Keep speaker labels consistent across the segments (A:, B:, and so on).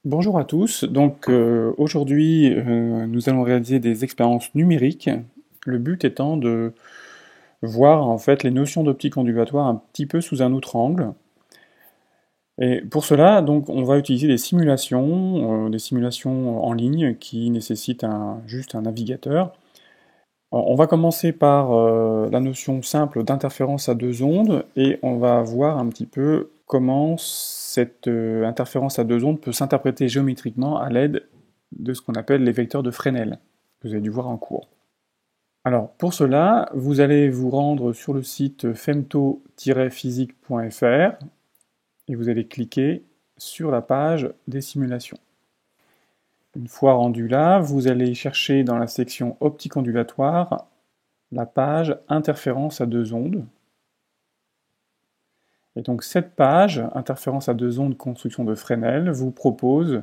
A: Bonjour à tous. Aujourd'hui, nous allons réaliser des expériences numériques. Le but étant de voir en fait les notions d'optique ondulatoire un petit peu sous un autre angle. Et pour cela, donc, on va utiliser des simulations en ligne qui nécessitent juste un navigateur. On va commencer par la notion simple d'interférence à deux ondes et on va voir un petit peu comment cette interférence à deux ondes peut s'interpréter géométriquement à l'aide de ce qu'on appelle les vecteurs de Fresnel, que vous avez dû voir en cours. Alors pour cela, vous allez vous rendre sur le site femto-physique.fr et vous allez cliquer sur la page des simulations. Une fois rendu là, vous allez chercher dans la section optique ondulatoire la page interférence à deux ondes. Et donc cette page, interférence à deux ondes, construction de Fresnel, vous propose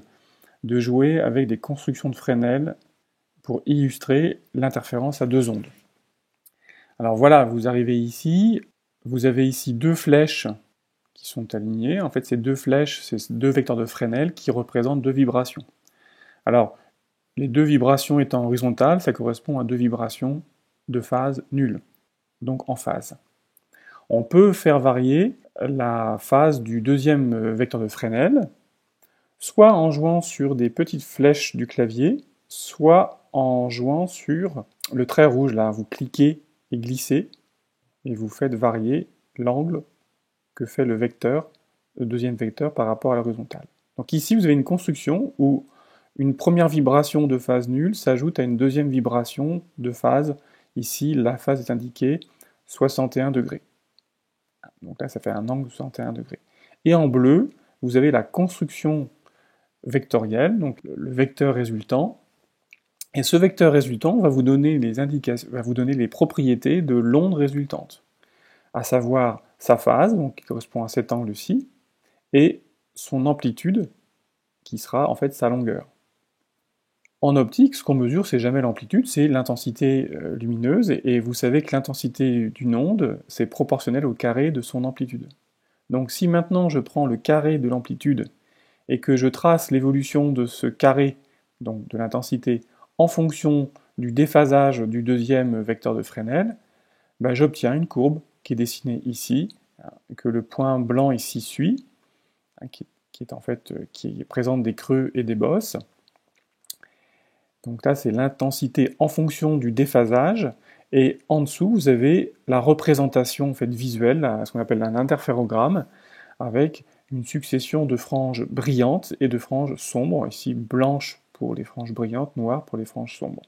A: de jouer avec des constructions de Fresnel pour illustrer l'interférence à deux ondes. Alors voilà, vous arrivez ici, vous avez ici deux flèches qui sont alignées. En fait, ces deux flèches, c'est deux vecteurs de Fresnel qui représentent deux vibrations. Alors, les deux vibrations étant horizontales, ça correspond à deux vibrations de phase nulle, donc en phase. On peut faire varier la phase du deuxième vecteur de Fresnel, soit en jouant sur des petites flèches du clavier, soit en jouant sur le trait rouge. Là, vous cliquez et glissez, et vous faites varier l'angle que fait le deuxième vecteur par rapport à l'horizontale. Donc ici, vous avez une construction où une première vibration de phase nulle s'ajoute à une deuxième vibration de phase. Ici, la phase est indiquée 61 degrés. Donc là, ça fait un angle de 61 degrés. Et en bleu, vous avez la construction vectorielle, donc le vecteur résultant. Et ce vecteur résultant va vous donner les propriétés de l'onde résultante, à savoir sa phase, donc qui correspond à cet angle-ci, et son amplitude, qui sera en fait sa longueur. En optique, ce qu'on mesure, c'est jamais l'amplitude, c'est l'intensité lumineuse, et vous savez que l'intensité d'une onde, c'est proportionnel au carré de son amplitude. Donc si maintenant je prends le carré de l'amplitude et que je trace l'évolution de ce carré, donc de l'intensité, en fonction du déphasage du deuxième vecteur de Fresnel, ben j'obtiens une courbe qui est dessinée ici, que le point blanc ici suit, qui présente des creux et des bosses. Donc là, c'est l'intensité en fonction du déphasage. Et en dessous, vous avez la représentation en fait, visuelle, ce qu'on appelle un interférogramme, avec une succession de franges brillantes et de franges sombres, ici blanches pour les franges brillantes, noires pour les franges sombres.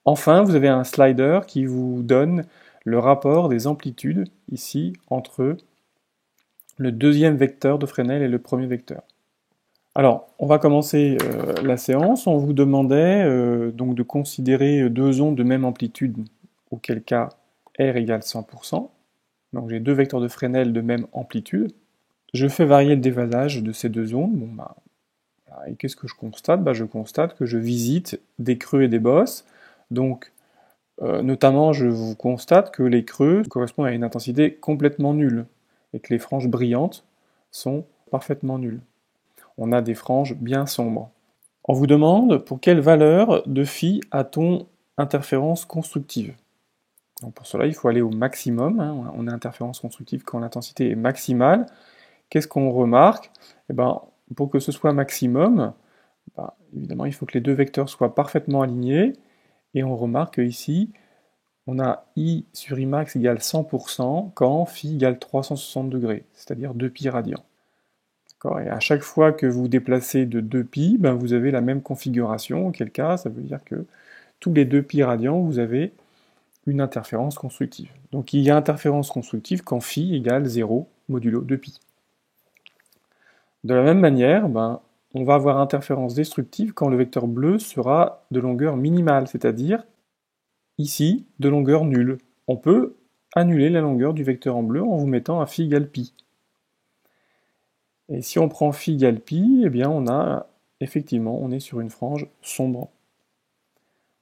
A: Enfin, vous avez un slider qui vous donne le rapport des amplitudes, ici, entre le deuxième vecteur de Fresnel et le premier vecteur. Alors, on va commencer la séance. On vous demandait donc de considérer deux ondes de même amplitude, auquel cas R égale 100%. Donc j'ai deux vecteurs de Fresnel de même amplitude. Je fais varier le déphasage de ces deux ondes. Et qu'est-ce que je constate? Je constate que je visite des creux et des bosses. Donc, notamment, je vous constate que les creux correspondent à une intensité complètement nulle et que les franges brillantes sont parfaitement nulles. On a des franges bien sombres. On vous demande pour quelle valeur de phi a-t-on interférence constructive. Donc pour cela, il faut aller au maximum. On a interférence constructive quand l'intensité est maximale. Qu'est-ce qu'on remarque? Pour que ce soit maximum, évidemment, il faut que les deux vecteurs soient parfaitement alignés. Et on remarque qu'ici, on a I sur I max égale 100% quand phi égale 360 degrés, c'est-à-dire 2π radians. Et à chaque fois que vous déplacez de 2π, vous avez la même configuration, auquel cas ça veut dire que tous les 2π radians, vous avez une interférence constructive. Donc il y a interférence constructive quand phi égale 0 modulo 2π. De la même manière, on va avoir interférence destructive quand le vecteur bleu sera de longueur minimale, c'est-à-dire ici de longueur nulle. On peut annuler la longueur du vecteur en bleu en vous mettant à phi égale pi. Et si on prend phi égale pi, effectivement, on est sur une frange sombre.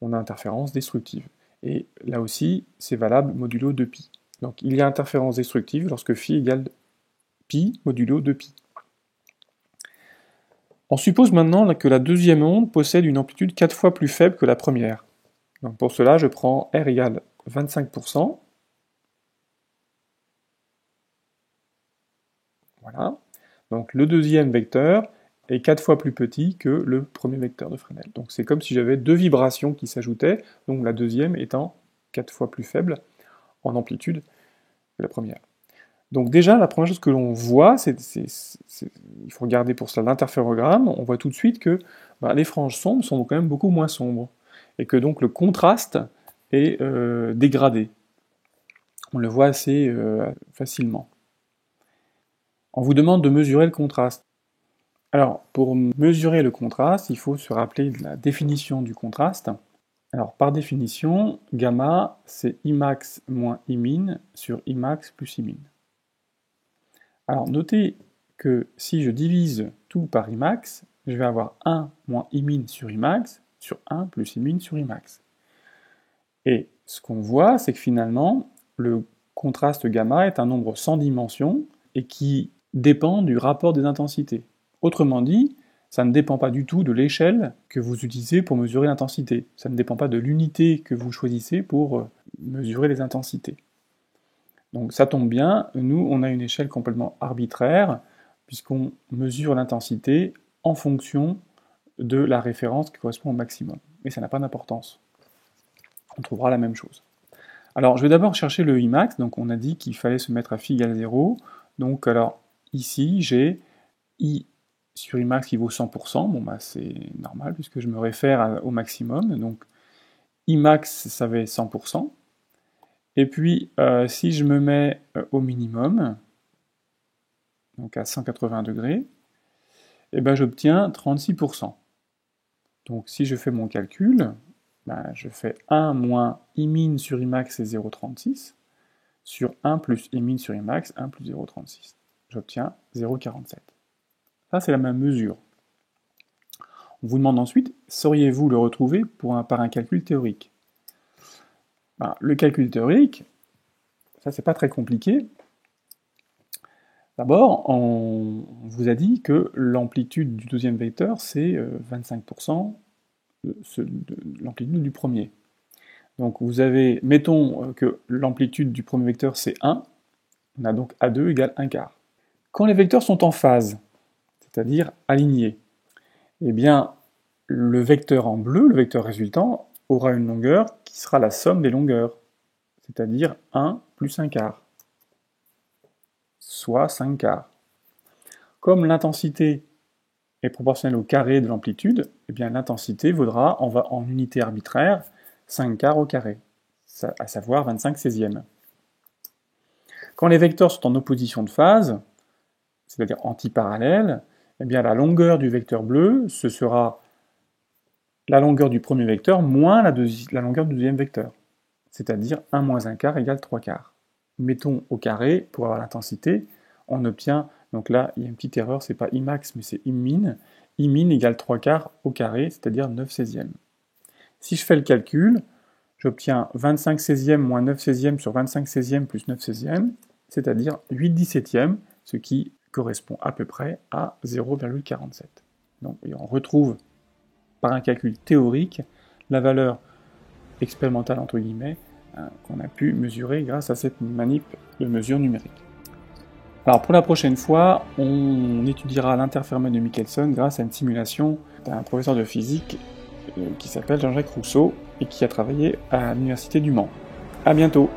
A: On a interférence destructive. Et là aussi, c'est valable modulo 2π. Donc il y a interférence destructive lorsque phi égale pi modulo 2π. On suppose maintenant que la deuxième onde possède une amplitude 4 fois plus faible que la première. Donc pour cela, je prends R égale 25%. Voilà. Donc le deuxième vecteur est 4 fois plus petit que le premier vecteur de Fresnel. Donc c'est comme si j'avais deux vibrations qui s'ajoutaient, donc la deuxième étant 4 fois plus faible en amplitude que la première. Donc déjà, la première chose que l'on voit, il faut regarder pour cela l'interférogramme, on voit tout de suite que les franges sombres sont quand même beaucoup moins sombres, et que donc le contraste est dégradé. On le voit assez facilement. On vous demande de mesurer le contraste. Alors, pour mesurer le contraste, il faut se rappeler de la définition du contraste. Alors, par définition, gamma, c'est Imax moins Imin sur Imax plus Imin. Alors, notez que si je divise tout par Imax, je vais avoir 1 moins Imin sur Imax sur 1 plus Imin sur Imax. Et ce qu'on voit, c'est que finalement, le contraste gamma est un nombre sans dimension et qui dépend du rapport des intensités. Autrement dit, ça ne dépend pas du tout de l'échelle que vous utilisez pour mesurer l'intensité. Ça ne dépend pas de l'unité que vous choisissez pour mesurer les intensités. Donc ça tombe bien, nous on a une échelle complètement arbitraire, puisqu'on mesure l'intensité en fonction de la référence qui correspond au maximum. Mais ça n'a pas d'importance. On trouvera la même chose. Alors je vais d'abord chercher le Imax, donc on a dit qu'il fallait se mettre à phi égale 0. Donc alors ici j'ai I sur Imax qui vaut 100%, bon c'est normal puisque je me réfère au maximum, donc Imax ça va être 100%, et puis si je me mets au minimum, donc à 180 degrés, et ben j'obtiens 36%. Donc si je fais mon calcul, je fais 1 moins Imin sur Imax c'est 0,36, sur 1 plus Imin sur Imax, 1 plus 0,36. J'obtiens 0,47. Ça, c'est la même mesure. On vous demande ensuite, sauriez-vous le retrouver par un calcul théorique? Le calcul théorique, ça, c'est pas très compliqué. D'abord, on vous a dit que l'amplitude du deuxième vecteur, c'est 25% de l'amplitude du premier. Donc vous avez, mettons que l'amplitude du premier vecteur, c'est 1, on a donc A2 égale 1 quart. Quand les vecteurs sont en phase, c'est-à-dire alignés, eh bien, le vecteur en bleu, le vecteur résultant, aura une longueur qui sera la somme des longueurs, c'est-à-dire 1 plus 1 quart, soit 5 quarts. Comme l'intensité est proportionnelle au carré de l'amplitude, eh bien l'intensité vaudra, en unité arbitraire, 5 quarts au carré, à savoir 25 16e. Quand les vecteurs sont en opposition de phase, c'est-à-dire antiparallèles, eh bien la longueur du vecteur bleu, ce sera la longueur du premier vecteur moins la longueur du deuxième vecteur, c'est-à-dire 1 moins 1 quart égale 3 quarts. Mettons au carré, pour avoir l'intensité, on obtient, donc là il y a une petite erreur, c'est pas Imax mais c'est Imin, Imin égale 3 quarts au carré, c'est-à-dire 9 16e. Si je fais le calcul, j'obtiens 25 16e moins 9 16e sur 25 16e plus 9 16e, c'est-à-dire 8 17e, ce qui correspond à peu près à 0,47. Donc on retrouve par un calcul théorique la valeur expérimentale entre guillemets qu'on a pu mesurer grâce à cette manip de mesure numérique. Alors pour la prochaine fois, on étudiera l'interfénomène de Michelson grâce à une simulation d'un professeur de physique qui s'appelle Jean-Jacques Rousseau et qui a travaillé à l'université du Mans. À bientôt!